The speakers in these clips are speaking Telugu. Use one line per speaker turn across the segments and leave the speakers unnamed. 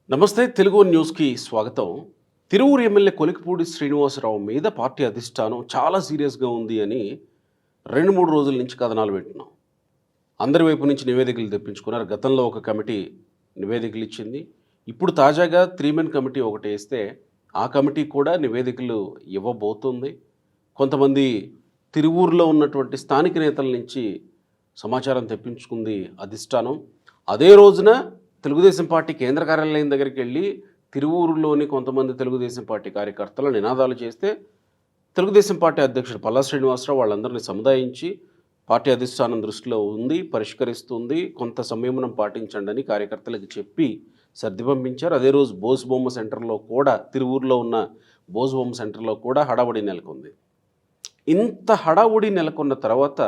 నమస్తే తెలుగు న్యూస్కి స్వాగతం. తిరువూరు ఎమ్మెల్యే కొలికిపూడి శ్రీనివాసరావు మీద పార్టీ అధిష్టానం చాలా సీరియస్గా ఉంది అని 2-3 రోజుల నుంచి కథనాలు వింటున్నాం. అందరి వైపు నుంచి నివేదికలు తెప్పించుకున్నారు. గతంలో ఒక కమిటీ నివేదికలు ఇచ్చింది. ఇప్పుడు తాజాగా 3 మెన్ కమిటీ ఒకటి వేస్తే ఆ కమిటీ కూడా నివేదికలు ఇవ్వబోతుంది. కొంతమంది తిరువూరులో ఉన్నటువంటి స్థానిక నేతల నుంచి సమాచారం తెప్పించుకుంది అధిష్టానం. అదే రోజున తెలుగుదేశం పార్టీ కేంద్ర కార్యాలయం దగ్గరికి వెళ్ళి తిరువూరులోని కొంతమంది తెలుగుదేశం పార్టీ కార్యకర్తలు నినాదాలు చేస్తే తెలుగుదేశం పార్టీ అధ్యక్షుడు పల్లా శ్రీనివాసరావు వాళ్ళందరినీ సముదాయించి పార్టీ అధిష్టానం దృష్టిలో ఉంది, పరిష్కరిస్తుంది, కొంత సంయమనం పాటించండి అని కార్యకర్తలకు చెప్పి సర్ది పంపించారు. అదే రోజు బోసుబొమ్మ సెంటర్లో కూడా తిరువూరులో ఉన్న బోసుబొమ్మ సెంటర్లో కూడా హడావుడి నెలకొంది. ఇంత హడావుడి నెలకొన్న తర్వాత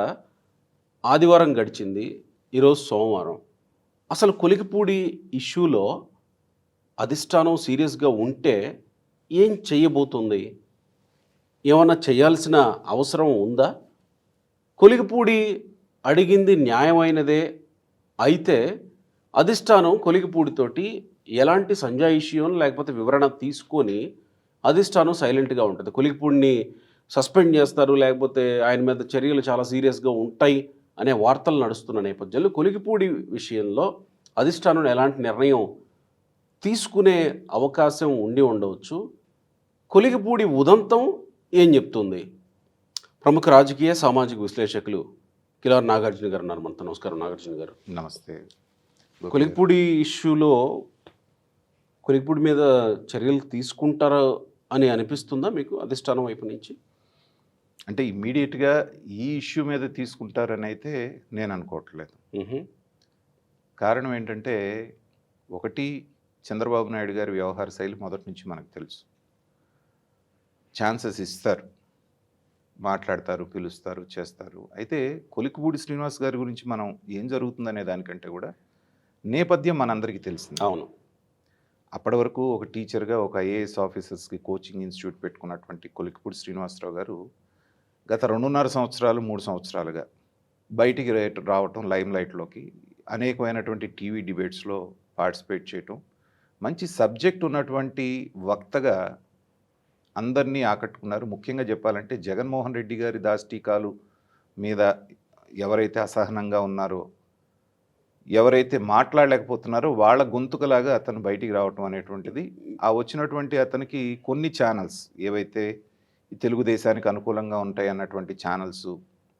ఆదివారం గడిచింది, ఈరోజు సోమవారం. అసలు కొలికిపూడి ఇష్యూలో అధిష్టానం సీరియస్గా ఉంటే ఏం చెయ్యబోతుంది? ఏమన్నా చేయాల్సిన అవసరం ఉందా? కొలికిపూడి అడిగింది న్యాయమైనదే అయితే అధిష్టానం కొలికిపూడితోటి ఎలాంటి సంజాయిషియం లేకపోతే వివరణ తీసుకొని అధిష్టానం సైలెంట్గా ఉంటుంది. కొలికిపూడిని సస్పెండ్ చేస్తారు, లేకపోతే ఆయన మీద చర్యలు చాలా సీరియస్గా ఉంటాయి అనే వార్తలు నడుస్తున్న నేపథ్యంలో కొలికిపూడి విషయంలో అధిష్టానం ఎలాంటి నిర్ణయం తీసుకునే అవకాశం ఉండి ఉండవచ్చు. కొలికిపూడి ఉదంతం ఏం చెప్తుంది? ప్రముఖ రాజకీయ సామాజిక విశ్లేషకులు కిలార్ నాగార్జున గారు ఉన్నారు మనతో. నమస్కారం నాగార్జున గారు.
నమస్తే.
కొలికిపూడి ఇష్యూలో కొలికిపూడి మీద చర్యలు తీసుకుంటారా అని అనిపిస్తుందా మీకు అధిష్టానం వైపు నుంచి?
అంటే ఇమ్మీడియట్గా ఈ ఇష్యూ మీద తీసుకుంటారని అయితే నేను అనుకోవట్లేదు. కారణం ఏంటంటే, ఒకటి, చంద్రబాబు నాయుడు గారి వ్యవహార శైలి మొదటి నుంచి మనకు తెలుసు. ఛాన్సెస్ ఇస్తారు, మాట్లాడతారు, పిలుస్తారు, చేస్తారు. అయితే కొలికిపూడి శ్రీనివాస్ గారి గురించి మనం ఏం జరుగుతుందనే దానికంటే కూడా నేపథ్యం మనందరికీ తెలిసింది.
అవును.
అప్పటి వరకు ఒక టీచర్గా, ఒక ఐఏఎస్ ఆఫీసర్స్కి కోచింగ్ ఇన్స్టిట్యూట్ పెట్టుకున్నటువంటి కొలికిపూడి శ్రీనివాసరావు గారు గత 2.5 సంవత్సరాలు 3 సంవత్సరాలుగా బయటికి రావటం, లైమ్ లైట్లోకి అనేకమైనటువంటి టీవీ డిబేట్స్లో పార్టిసిపేట్ చేయటం, మంచి సబ్జెక్ట్ ఉన్నటువంటి వక్తగా అందరినీ ఆకట్టుకున్నారు. ముఖ్యంగా చెప్పాలంటే జగన్మోహన్ రెడ్డి గారి దాష్టీకాలు మీద ఎవరైతే అసహనంగా ఉన్నారో, ఎవరైతే మాట్లాడలేకపోతున్నారో వాళ్ళ గొంతుకలాగా అతను బయటికి రావటం అనేటువంటిది, ఆ వచ్చినటువంటి అతనికి కొన్ని ఛానల్స్ ఏవైతే తెలుగుదేశానికి అనుకూలంగా ఉంటాయి అన్నటువంటి ఛానల్స్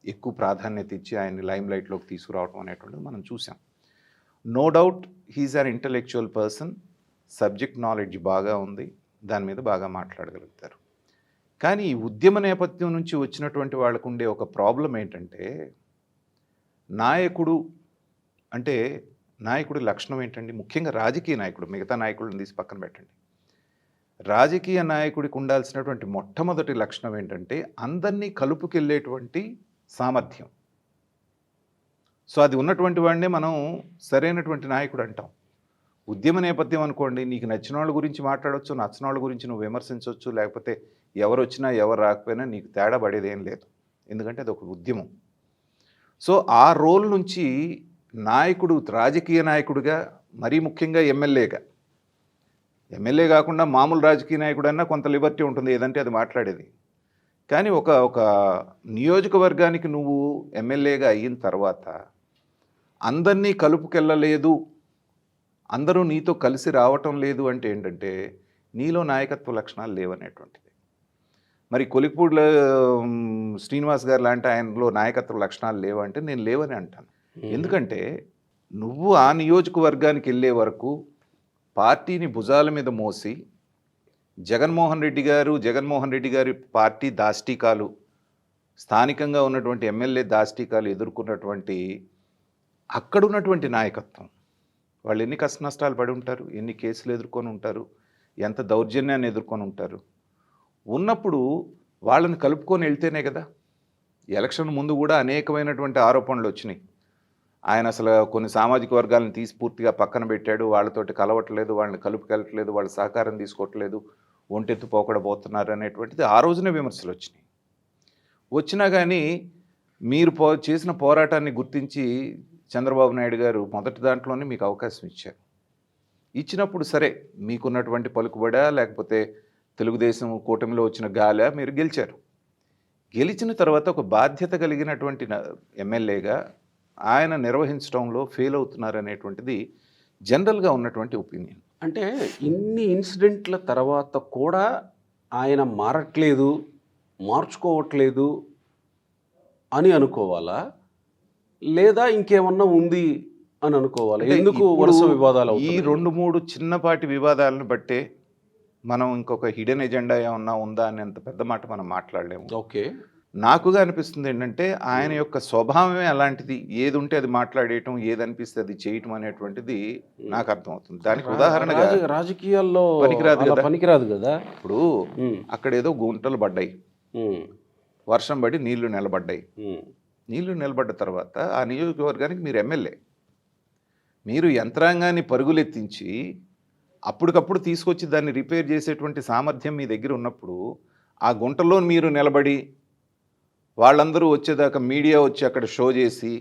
ఎక్కువ ప్రాధాన్యత ఇచ్చి ఆయన్ని లైమ్ లైట్లోకి తీసుకురావటం అనేటువంటిది మనం చూసాం. No doubt he is an intellectual person, subject knowledge బాగా ఉంది, దాని మీద బాగా మాట్లాడగలుగుతారు. కానీ ఈ ఉద్యమ నేపథ్యం నుంచి వచ్చినటువంటి వాళ్ళకు ఉండే ఒక ప్రాబ్లం ఏంటంటే, నాయకుడు అంటే నాయకుడి లక్షణం ఏంటండి? ముఖ్యంగా రాజకీయ నాయకుడు, మిగతా నాయకులను తీసి పక్కన పెట్టండి. రాజకీయ నాయకుడికి ఉండాల్సినటువంటి మొట్టమొదటి లక్షణం ఏంటంటే అందరినీ కలుపుకెళ్ళేటువంటి సామర్థ్యం. సో అది ఉన్నటువంటి వాడినే మనం సరైనటువంటి నాయకుడు అంటాం. ఉద్యమ నేపథ్యం అనుకోండి, నీకు నచ్చిన వాళ్ళ గురించి మాట్లాడవచ్చు, నచ్చిన వాళ్ళ గురించి నువ్వు విమర్శించవచ్చు, లేకపోతే ఎవరు వచ్చినా ఎవరు రాకపోయినా నీకు తేడా పడేదేం లేదు, ఎందుకంటే అది ఒక ఉద్యమం. సో ఆ రోల్ నుంచి నాయకుడు, రాజకీయ నాయకుడిగా, మరీ ముఖ్యంగా ఎమ్మెల్యే కాకుండా మామూలు రాజకీయ నాయకుడన్నా కొంత లిబర్టీ ఉంటుంది, ఏదంటే అది మాట్లాడేది. కానీ ఒక నియోజకవర్గానికి నువ్వు ఎమ్మెల్యేగా అయిన తర్వాత అందరినీ కలుపుకెళ్ళలేదు, అందరూ నీతో కలిసి రావటం లేదు అంటే ఏంటంటే నీలో నాయకత్వ లక్షణాలు లేవనేటువంటిది. మరి కొలికిపూడిలో శ్రీనివాస్ గారు లాంటి ఆయనలో నాయకత్వ లక్షణాలు లేవంటే నేను లేవని అంటాను. ఎందుకంటే నువ్వు ఆ నియోజకవర్గానికి వెళ్ళే వరకు పార్టీని భుజాల మీద మోసి జగన్మోహన్ రెడ్డి గారి పార్టీ దాష్టీకాలు, స్థానికంగా ఉన్నటువంటి ఎమ్మెల్యే దాష్టీకాలు ఎదుర్కొన్నటువంటి అక్కడున్నటువంటి నాయకత్వం, వాళ్ళు ఎన్ని కష్ట నష్టాలు పడి ఉంటారు, ఎన్ని కేసులు ఎదుర్కొని ఉంటారు, ఎంత దౌర్జన్యాన్ని ఎదుర్కొని ఉంటారు. ఉన్నప్పుడు వాళ్ళని కలుపుకొని వెళ్తేనే కదా. ఎలక్షన్ ముందు కూడా అనేకమైనటువంటి ఆరోపణలు వచ్చినాయి. ఆయన అసలు కొన్ని సామాజిక వర్గాలను తీసి పూర్తిగా పక్కన పెట్టాడు, వాళ్ళతోటి కలవట్లేదు, వాళ్ళని కలుపుకెళ్ళట్లేదు, వాళ్ళ సహకారం తీసుకోవట్లేదు, ఒంటెత్తు పోకడబోతున్నారు అనేటువంటిది ఆ రోజునే విమర్శలు వచ్చినాయి. వచ్చినా కానీ మీరు చేసిన పోరాటాన్ని గుర్తించి చంద్రబాబు నాయుడు గారు మొదటి దాంట్లోనే మీకు అవకాశం ఇచ్చారు. ఇచ్చినప్పుడు సరే మీకున్నటువంటి పలుకుబడా లేకపోతే తెలుగుదేశం కూటమిలో వచ్చిన గాలా మీరు గెలిచారు. గెలిచిన తర్వాత ఒక బాధ్యత కలిగినటువంటి ఎమ్మెల్యేగా ఆయన నిర్వహించడంలో ఫెయిల్ అవుతున్నారనేటువంటిది జనరల్గా ఉన్నటువంటి ఒపీనియన్.
అంటే ఇన్ని ఇన్సిడెంట్ల తర్వాత కూడా ఆయన మారట్లేదు, మార్చుకోవట్లేదు అని అనుకోవాలా? లేదా ఇంకేమన్నా ఉంది అని అనుకోవాలా?
అంటే
ఎందుకు
ఇప్పుడు
వరుస వివాదాలు
ఈ
అవుతున్నాయి?
2-3 చిన్నపాటి వివాదాలను బట్టే మనం ఇంకొక హిడెన్ ఎజెండా ఏమన్నా ఉందా అనేంత పెద్ద మాట మనం మాట్లాడలేము.
ఓకే.
నాకుగా అనిపిస్తుంది ఏంటంటే ఆయన యొక్క స్వభావమే అలాంటిది. ఏది ఉంటే అది మాట్లాడేయటం, ఏది అనిపిస్తే అది చేయటం అనేటువంటిది నాకు అర్థమవుతుంది. దానికి ఉదాహరణగా
రాజకీయాల్లో
పనికిరాదు
అలా
కదా.
పనికిరాదు కదా.
ఇప్పుడు
ఉమ్,
అక్కడేదో గుంటలు పడ్డాయి,
ఉమ్,
వర్షం పడి నీళ్లు నిలబడ్డాయి.
ఉమ్,
నీళ్లు నిలబడ్డ తర్వాత ఆ నియోజకవర్గానికి మీరు ఎమ్మెల్యే. మీరు యంత్రాంగాన్ని పరుగులెత్తించి అప్పటికప్పుడు తీసుకొచ్చి దాన్ని రిపేర్ చేసేటువంటి సామర్థ్యం మీ దగ్గర ఉన్నప్పుడు ఆ గుంటలో మీరు నిలబడి వాళ్ళందరూ వచ్చేదాకా మీడియా వచ్చి అక్కడ షో చేసి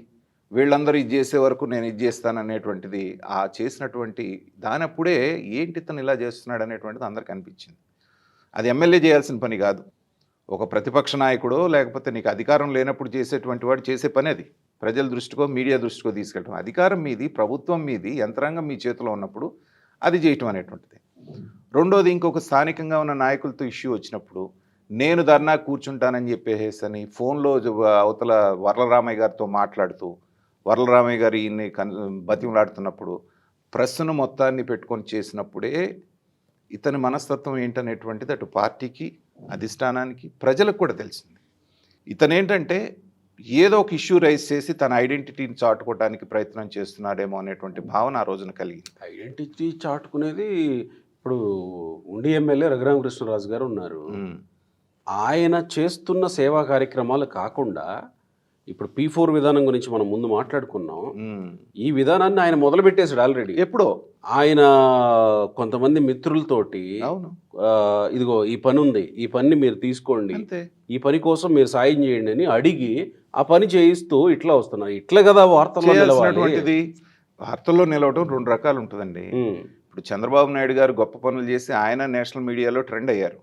వీళ్ళందరూ ఇది చేసే వరకు నేను ఇది చేస్తాను అనేటువంటిది ఆ చేసినటువంటి దానప్పుడే ఏంటి ఇతను ఇలా చేస్తున్నాడు అనేటువంటిది అందరికి అనిపించింది. అది ఎమ్మెల్యే చేయాల్సిన పని కాదు. ఒక ప్రతిపక్ష నాయకుడో లేకపోతే నీకు అధికారం లేనప్పుడు చేసేటువంటి వాడు చేసే పని అది. ప్రజల దృష్టికో మీడియా దృష్టికో తీసుకెళ్ళటం. అధికారం మీది, ప్రభుత్వం మీది, యంత్రాంగం మీ చేతిలో ఉన్నప్పుడు అది చేయటం అనేటువంటిది. రెండోది ఇంకొక స్థానికంగా ఉన్న నాయకులతో ఇష్యూ వచ్చినప్పుడు నేను ధర్నా కూర్చుంటానని చెప్పేసి ఫోన్లో అవతల వరలరామయ్య గారితో మాట్లాడుతూ వరలరామయ్య గారు ఈయన్ని బతిమలాడుతున్నప్పుడు ప్రెస్ను మొత్తాన్ని పెట్టుకొని చేసినప్పుడే ఇతని మనస్తత్వం ఏంటనేటువంటిది అటు పార్టీకి, అధిష్టానానికి, ప్రజలకు కూడా తెలిసింది. ఇతనేంటంటే ఏదో ఒక ఇష్యూ రైజ్ చేసి తన ఐడెంటిటీని చాటుకోవడానికి ప్రయత్నం చేస్తున్నాడేమో అనేటువంటి భావన ఆ రోజున కలిగింది.
ఐడెంటిటీ చాటుకునేది ఇప్పుడు ఉండి ఎమ్మెల్యే రఘురామకృష్ణరాజు గారు ఉన్నారు. ఆయన చేస్తున్న సేవా కార్యక్రమాలు కాకుండా ఇప్పుడు P4 విధానం గురించి మనం ముందు మాట్లాడుకున్నాం. ఈ విధానాన్ని ఆయన మొదలుపెట్టేశాడు ఆల్రెడీ.
ఎప్పుడో
ఆయన కొంతమంది మిత్రులతోటి
అవును
ఇదిగో ఈ పని ఉంది, ఈ పని మీరు తీసుకోండి,
అంతే.
ఈ పని కోసం మీరు సాయం చేయండి అని అడిగి ఆ పని చేయిస్తూ ఇట్లా వస్తున్నారు. ఇట్లా కదా వార్తల్లో నిలవాలి.
చేయాల్సినటువంటిది వార్తల్లో నిలవటం రెండు రకాలు ఉంటుందండి. ఇప్పుడు చంద్రబాబు నాయుడు గారు గొప్ప పనులు చేసి ఆయన నేషనల్ మీడియాలో ట్రెండ్ అయ్యారు.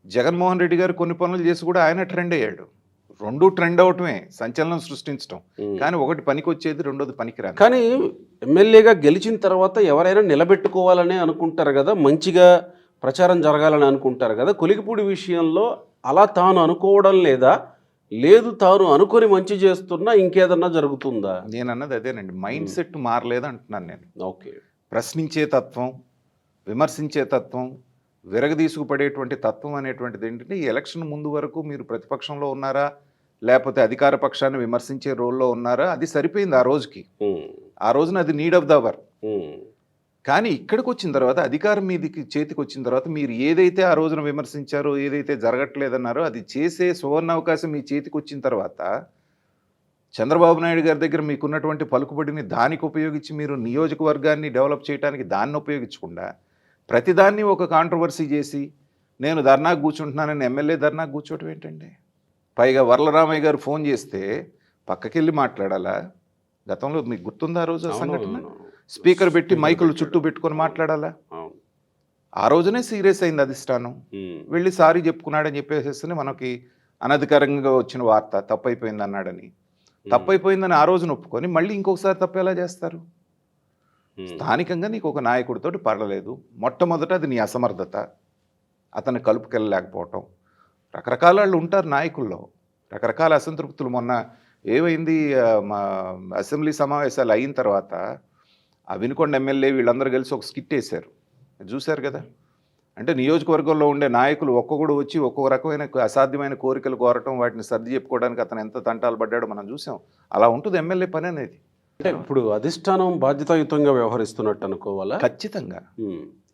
జగన్మోహన్ రెడ్డి గారు కొన్ని పనులు చేసి కూడా ఆయన ట్రెండ్ అయ్యాడు. రెండు ట్రెండ్ అవటమే, సంచలనం సృష్టించడం. కానీ ఒకటి పనికి వచ్చేది, రెండోది పనికిరాదు.
కానీ ఎమ్మెల్యేగా గెలిచిన తర్వాత ఎవరైనా నిలబెట్టుకోవాలని అనుకుంటారు కదా, మంచిగా ప్రచారం జరగాలని అనుకుంటారు కదా. కొలికిపూడి విషయంలో అలా తాను అనుకోవడం లేదా, లేదు తాను అనుకొని మంచి చేస్తున్నా ఇంకేదన్నా జరుగుతుందా?
నేను అన్నది అదేనండి, మైండ్ సెట్ మారలేదు అంటున్నాను నేను.
ఓకే.
ప్రశ్నించే తత్వం, విమర్శించే తత్వం, విరగదీసుకుపడేటువంటి తత్వం అనేటువంటిది ఏంటంటే ఈ ఎలక్షన్ ముందు వరకు మీరు ప్రతిపక్షంలో ఉన్నారా లేకపోతే అధికార పక్షాన్ని విమర్శించే రోల్లో ఉన్నారా, అది సరిపోయింది ఆ రోజుకి. ఆ రోజున అది నీడ్ ఆఫ్ ద అవర్. కానీ ఇక్కడికి వచ్చిన తర్వాత, అధికారం మీదికి చేతికి వచ్చిన తర్వాత మీరు ఏదైతే ఆ రోజున విమర్శించారో, ఏదైతే జరగట్లేదన్నారో అది చేసే సువర్ణ అవకాశం మీ చేతికి వచ్చిన తర్వాత చంద్రబాబు నాయుడు గారి దగ్గర మీకున్నటువంటి పలుకుబడిని దానికి ఉపయోగించి మీరు నియోజకవర్గాన్ని డెవలప్ చేయడానికి దాన్ని ఉపయోగించకుండా ప్రతిదాన్ని ఒక కాంట్రవర్సీ చేసి నేను ధర్నాకు కూర్చుంటున్నానని ఎమ్మెల్యే ధర్నాకు కూర్చోవటం ఏంటండి? పైగా వరలరామయ్య గారు ఫోన్ చేస్తే పక్కకెళ్ళి మాట్లాడాలా? గతంలో మీకు గుర్తుందా ఆ రోజు ఆ సంఘటన? స్పీకర్ పెట్టి మైకులు చుట్టూ పెట్టుకొని మాట్లాడాలా? ఆ రోజునే సీరియస్ అయింది అధిష్టానం. వెళ్ళి సారీ చెప్పుకున్నాడని చెప్పేసి మనకి అనధికారంగా వచ్చిన వార్త, తప్పైపోయింది అన్నాడని. తప్పైపోయిందని ఆ రోజున ఒప్పుకొని మళ్ళీ ఇంకొకసారి తప్పు ఎలా చేస్తారు? స్థానికంగా నీకు ఒక నాయకుడితో పడలేదు, మొట్టమొదట అది నీ అసమర్థత, అతను కలుపుకెళ్ళలేకపోవటం. రకరకాల వాళ్ళు ఉంటారు నాయకుల్లో, రకరకాల అసంతృప్తులు. మొన్న ఏమైంది, మా అసెంబ్లీ సమావేశాలు అయిన తర్వాత ఆ వినుకొండ ఎమ్మెల్యే వీళ్ళందరూ కలిసి ఒక స్కిట్ వేశారు, చూశారు కదా. అంటే నియోజకవర్గంలో ఉండే నాయకులు ఒక్కొక్కడు వచ్చి ఒక్కొక్క రకమైన అసాధ్యమైన కోరికలు కోరటం, వాటిని సర్ది చెప్పుకోవడానికి అతను ఎంత తంటాలు పడ్డాడో మనం చూసాం. అలా ఉంటుంది ఎమ్మెల్యే పని అనేది.
అంటే ఇప్పుడు అధిష్టానం బాధ్యతాయుతంగా వ్యవహరిస్తున్నట్టు అనుకోవాలా?
ఖచ్చితంగా.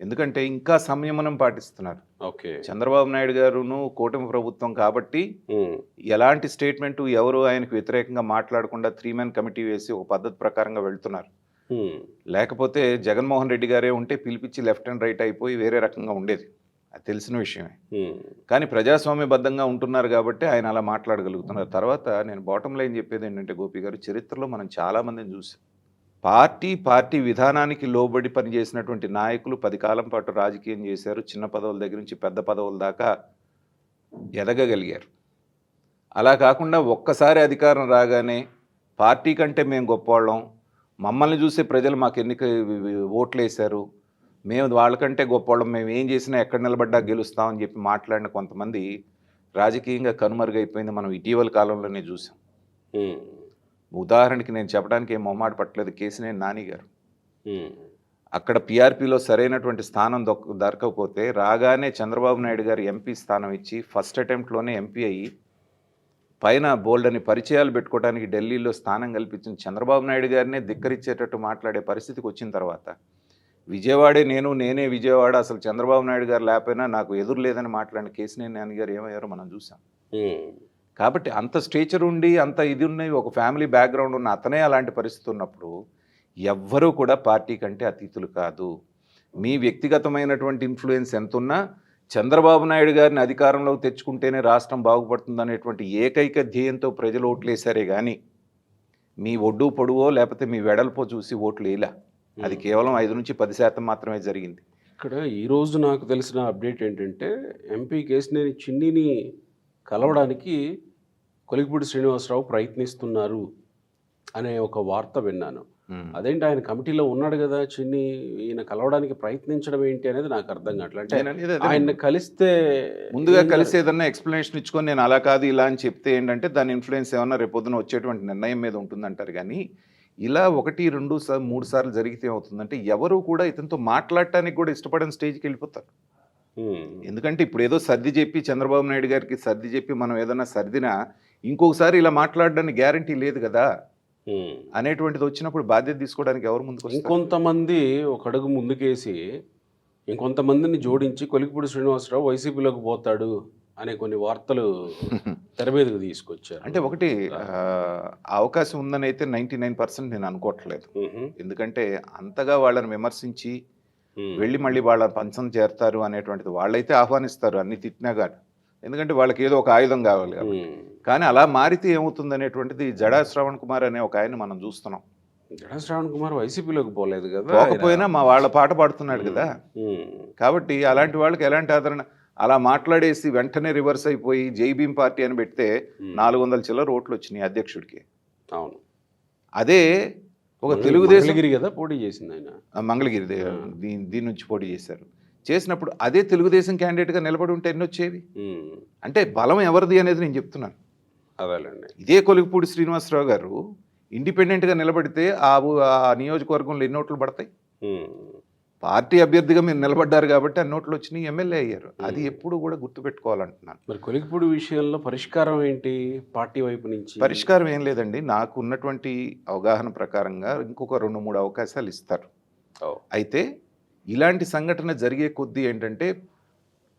ఎందుకంటే ఇంకా సంయమనం పాటిస్తున్నారు.
ఓకే.
చంద్రబాబు నాయుడు గారును కూటమి ప్రభుత్వం కాబట్టి ఎలాంటి స్టేట్మెంట్ ఎవరు ఆయనకు వ్యతిరేకంగా మాట్లాడకుండా 3-man కమిటీ వేసి ఒక పద్ధతి ప్రకారంగా వెళ్తున్నారు. లేకపోతే జగన్మోహన్ రెడ్డి గారే ఉంటే పిలిపించి లెఫ్ట్ అండ్ రైట్ అయిపోయి వేరే రకంగా ఉండేది, అది తెలిసిన విషయమే. కానీ ప్రజాస్వామ్యబద్ధంగా ఉంటున్నారు కాబట్టి ఆయన అలా మాట్లాడగలుగుతున్నారు. తర్వాత నేను బాటమ్ లైన్ చెప్పేది ఏంటంటే, గోపి గారు, చరిత్రలో మనం చాలామందిని చూసాం పార్టీ విధానానికి లోబడి పనిచేసినటువంటి నాయకులు 10 కాలం పాటు రాజకీయం చేశారు. చిన్న పదవుల దగ్గర నుంచి పెద్ద పదవుల దాకా ఎదగగలిగారు. అలా కాకుండా ఒక్కసారి అధికారం రాగానే పార్టీ కంటే మేము గొప్పవాళ్ళం, మమ్మల్ని చూసే ప్రజలు మాకు ఓట్లేశారు, మేము వాళ్ళకంటే గొప్పవాళ్ళం, మేము ఏం చేసినా ఎక్కడ నిలబడ్డా గెలుస్తామని చెప్పి మాట్లాడిన కొంతమంది రాజకీయంగా కనుమరుగైపోయింది మనం ఇటీవల కాలంలోనే చూసాం. ఉదాహరణకి నేను చెప్పడానికి ఏం మొహమాట పట్టలేదు, కేశినేని నాని గారు. అక్కడ పీఆర్పీలో సరైనటువంటి స్థానం దొరకకపోతే రాగానే చంద్రబాబు నాయుడు గారు ఎంపీ స్థానం ఇచ్చి ఫస్ట్ అటెంప్ట్లోనే ఎంపీ అయ్యి పైన బోల్డని పరిచయాలు పెట్టుకోవడానికి ఢిల్లీలో స్థానం కల్పించిన చంద్రబాబు నాయుడు గారినే ధిక్కరించేటట్టు మాట్లాడే పరిస్థితికి వచ్చిన తర్వాత నేనే విజయవాడ, అసలు చంద్రబాబు నాయుడు గారు లేకపోయినా నాకు ఎదురు లేదని మాట్లాడిన కేశినేని నాని గారు ఏమయ్యారో మనం చూసాం. కాబట్టి అంత స్టేచర్ ఉండి అంత ఇది ఉన్నవి ఒక ఫ్యామిలీ బ్యాక్గ్రౌండ్ ఉన్న అతనే అలాంటి పరిస్థితి ఉన్నప్పుడు ఎవ్వరూ కూడా పార్టీ కంటే అతీతులు కాదు. మీ వ్యక్తిగతమైనటువంటి ఇన్ఫ్లుయెన్స్ ఎంతున్నా చంద్రబాబు నాయుడు గారిని అధికారంలోకి తెచ్చుకుంటేనే రాష్ట్రం బాగుపడుతుంది అనేటువంటి ఏకైక ధ్యేయంతో ప్రజలు ఓట్లేశారే కానీ మీ ఒడ్డు పొడువో లేకపోతే మీ వెడల్పో చూసి ఓట్లు వేయలే. అది కేవలం 5 నుంచి 10% మాత్రమే జరిగింది.
ఇక్కడ ఈరోజు నాకు తెలిసిన అప్డేట్ ఏంటంటే ఎంపీ కేశినేని చిన్నిని కలవడానికి కొలికిపూడి శ్రీనివాసరావు ప్రయత్నిస్తున్నారు అనే ఒక వార్త విన్నాను. అదేంటి, ఆయన కమిటీలో ఉన్నాడు కదా చిన్ని, ఈయన కలవడానికి ప్రయత్నించడం ఏంటి అనేది నాకు అర్థం కావట్లేదు. అంటే ఆయన కలిస్తే
ముందుగా కలిసి ఏదన్నా ఎక్స్ప్లెనేషన్ ఇచ్చుకొని నేను అలా కాదు ఇలా అని చెప్తే ఏంటంటే దాని ఇన్ఫ్లుయెన్స్ ఏమన్నా రేపొద్దున వచ్చేటువంటి నిర్ణయం మీద ఉంటుందంటారు. కానీ ఇలా 1, 2, 3 సార్లు జరిగితే ఏమవుతుందంటే ఎవరు కూడా ఇతనితో మాట్లాడటానికి కూడా ఇష్టపడని స్టేజ్కి వెళ్ళిపోతారు. ఎందుకంటే ఇప్పుడు ఏదో సర్ది చెప్పి చంద్రబాబు నాయుడు గారికి సర్ది చెప్పి మనం ఏదన్నా సర్దినా ఇంకొకసారి ఇలా మాట్లాడడానికి గ్యారంటీ లేదు కదా అనేటువంటిది వచ్చినప్పుడు బాధ్యత తీసుకోవడానికి ఎవరు ముందుకు వస్తారు?
ఇంకొంతమంది ఒక అడుగు ముందుకేసి ఇంకొంతమందిని జోడించి కొలికిపూడి శ్రీనివాసరావు వైసీపీలోకి పోతాడు అనే కొన్ని వార్తలు తెర మీదకు తీసుకొచ్చారు.
అంటే ఒకటి అవకాశం ఉందని అయితే 99% నేను అనుకోవట్లేదు. ఎందుకంటే అంతగా వాళ్ళని విమర్శించి వెళ్ళి మళ్ళీ వాళ్ళ పంచం చేరతారు అనేటువంటిది వాళ్ళైతే ఆహ్వానిస్తారు అన్ని తిట్టినా కానీ, ఎందుకంటే వాళ్ళకి ఏదో ఒక ఆయుధం కావాలి. కానీ అలా మారితే ఏమవుతుంది అనేటువంటిది జడా శ్రవణ్ కుమార్ అనే ఒక ఆయన మనం చూస్తున్నాం.
జడా శ్రవణ్ కుమార్ వైసీపీలోకి పోలేదు కదా,
పోకపోయినా మా వాళ్ళ పాట పాడుతున్నాడు కదా. కాబట్టి అలాంటి వాళ్ళకి ఎలాంటి ఆదరణ, అలా మాట్లాడేసి వెంటనే రివర్స్ అయిపోయి జై భీమ్ పార్టీ అని పెడితే 400 చిల్లర ఓట్లు వచ్చినాయి అధ్యక్షుడికి.
అవును,
అదే ఒక తెలుగుదేశం
కదా పోటీ చేసింది ఆయన,
మంగళగిరి దీని నుంచి పోటీ చేసినప్పుడు అదే తెలుగుదేశం క్యాండిడేట్గా నిలబడి ఉంటే ఎన్ని వచ్చేవి? అంటే బలం ఎవరిది అనేది నేను చెప్తున్నాను.
అదేలేండి,
ఇదే కొలికిపూడి శ్రీనివాసరావు గారు ఇండిపెండెంట్గా నిలబడితే ఆ నియోజకవర్గంలో ఎన్ని ఓట్లు పడతాయి? పార్టీ అభ్యర్థిగా మీరు నిలబడ్డారు కాబట్టి అన్ని ఓట్లు వచ్చినాయి, ఎమ్మెల్యే అయ్యారు. అది ఎప్పుడు కూడా గుర్తుపెట్టుకోవాలంటున్నాను.
మరి కొలికిపూడి విషయంలో పరిష్కారం ఏంటి పార్టీ వైపు నుంచి?
పరిష్కారం ఏం లేదండి, నాకు ఉన్నటువంటి అవగాహన ప్రకారంగా ఇంకొక 2-3 అవకాశాలు ఇస్తారు. అయితే ఇలాంటి సంఘటన జరిగే కొద్దీ ఏంటంటే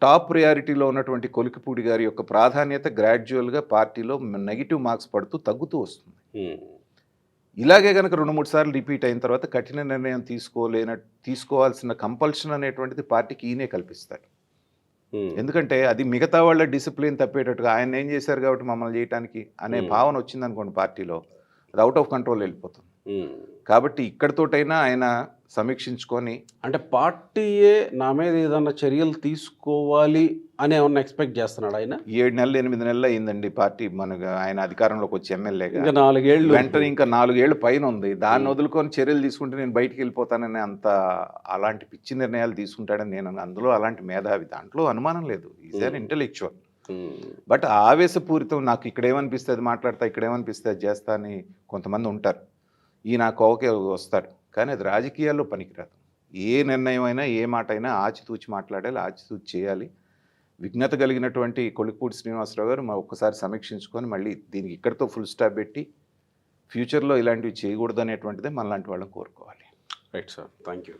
టాప్ ప్రయారిటీలో ఉన్నటువంటి కొలికిపూడి గారి యొక్క ప్రాధాన్యత గ్రాడ్యువల్గా పార్టీలో నెగిటివ్ మార్క్స్ పడుతూ తగ్గుతూ వస్తుంది. ఇలాగే కనుక 2-3 సార్లు రిపీట్ అయిన తర్వాత కఠిన నిర్ణయం తీసుకోవాల్సిన కంపల్షన్ అనేటువంటిది పార్టీకి ఈయనే కల్పిస్తాడు. ఎందుకంటే అది మిగతా వాళ్ళ డిసిప్లిన్ తప్పేటట్టుగా ఆయన ఏం చేశారు కాబట్టి మమ్మల్ని చేయటానికి అనే భావన వచ్చిందనుకోండి పార్టీలో, అది అవుట్ ఆఫ్ కంట్రోల్ వెళ్ళిపోతుంది. కాబట్టి ఇక్కడితోటైనా ఆయన సమీక్షించుకొని,
అంటే పార్టీయే నా మీద ఏదన్నా చర్యలు తీసుకోవాలి అని ఏమన్నా ఎక్స్పెక్ట్ చేస్తున్నాడు ఆయన?
7 నెలలు 8 నెలలు అయిందండి పార్టీ మనకు ఆయన అధికారంలోకి వచ్చి ఎమ్మెల్యేగా.
ఇంకా 4 ఏళ్ళు
వెంటనే ఇంకా 4 ఏళ్ళు పైన ఉంది. దాన్ని వదులుకొని చర్యలు తీసుకుంటే నేను బయటికి వెళ్ళిపోతానని అలాంటి పిచ్చి నిర్ణయాలు తీసుకుంటాడని నేను అందులో అలాంటి మేధావి, దాంట్లో అనుమానం లేదు. Is an intellectual. బట్ ఆవేశపూరితం, నాకు ఇక్కడ ఏమనిపిస్తే అది మాట్లాడతా, ఇక్కడ ఏమనిపిస్తే అది చేస్తా అని కొంతమంది ఉంటారు. ఈ నా కోవకే వస్తాడు, కానీ అది రాజకీయాల్లో పనికిరాదు. ఏ నిర్ణయం అయినా ఏ మాట అయినా ఆచితూచి మాట్లాడాలి, ఆచితూచి చేయాలి. విఘ్నత కలిగినటువంటి కొలికిపూడి శ్రీనివాసరావు గారు ఒక్కసారి సమీక్షించుకొని మళ్ళీ దీనికి ఇక్కడితో ఫుల్ స్టాప్ పెట్టి ఫ్యూచర్లో ఇలాంటివి చేయకూడదు అనేటువంటిదే మనలాంటి వాళ్ళని కోరుకోవాలి.
Right sir, thank you.